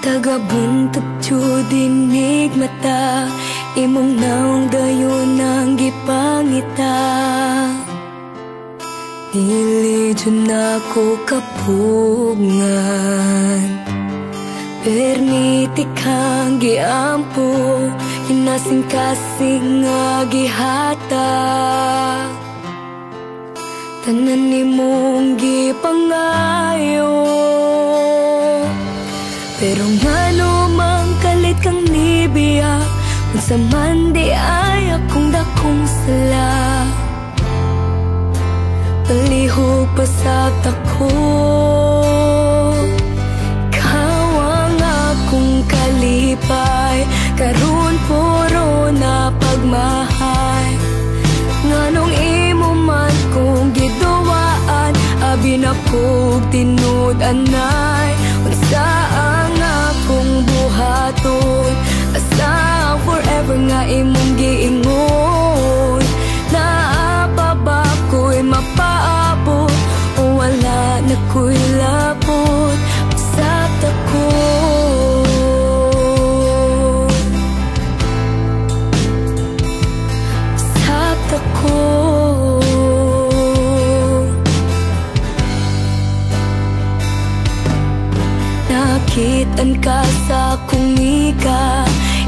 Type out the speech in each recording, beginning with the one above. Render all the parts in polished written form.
Tagabuntog dinig mata, imong naong dayon ang gipangita. Dili dyan ako kapugngan, permiti kang giampo, hinasing-kasing nga gihata. Tanan nimong gipangayo, pero ngano mang kalit kang nibiya, unsa man di ay akong dakong sala. Palihog pa sa tako, ikaw ang akong kalipay, karon puro na pagmahay. Nganong imo man kong giduwaan, abi na kog tinud anay. Unsa ang akong buhaton, asa ang forever nga imong giingon. Naapa ba ko'y mapaabot, o wala na ko'y labot sa tako. Sa tako. Nakitaan ka sa akong ika,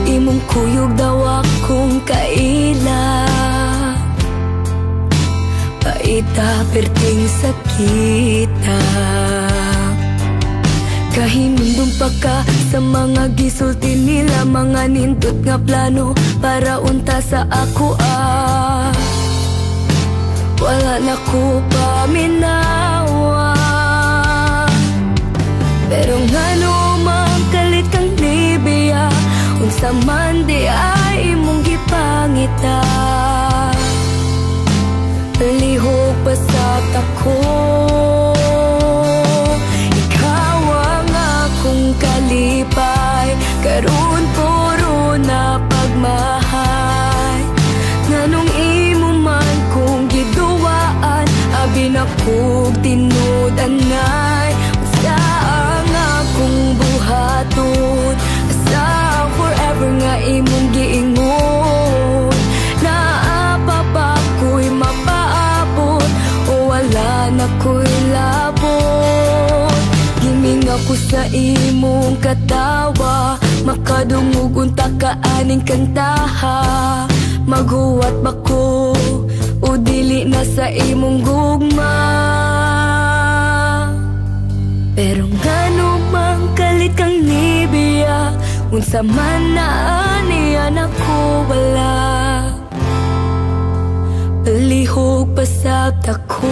imong kuyog daw akong kaila. Paita perting sakita, kahinundong pa ka sa mga gisulti nila, mga nindot nga plano para unta sa ako wala na ko paminawa. Pero ngano man kalit kang nibiya, unsa man di ay imong gipangita. Palihog pa sa tako, ikaw ang akong kalipay, karon puro na pagmahay. Nganong imo man kong giduwaan, abi na kog tinud anay. Unsa ang akong buhaton, asa ang forever nga imong giingon. Naapa ba ko'y mapaabot, o wala na ko'y labot. Giming ako sa imong katawa, makadungog unta ka aning kantaha. Maghuwat ba ko, o dili na sa imong gugma. Pero ngano mang kalit kang nibiya, unsa man na aniyan ako wala. Palihog pa sa tako.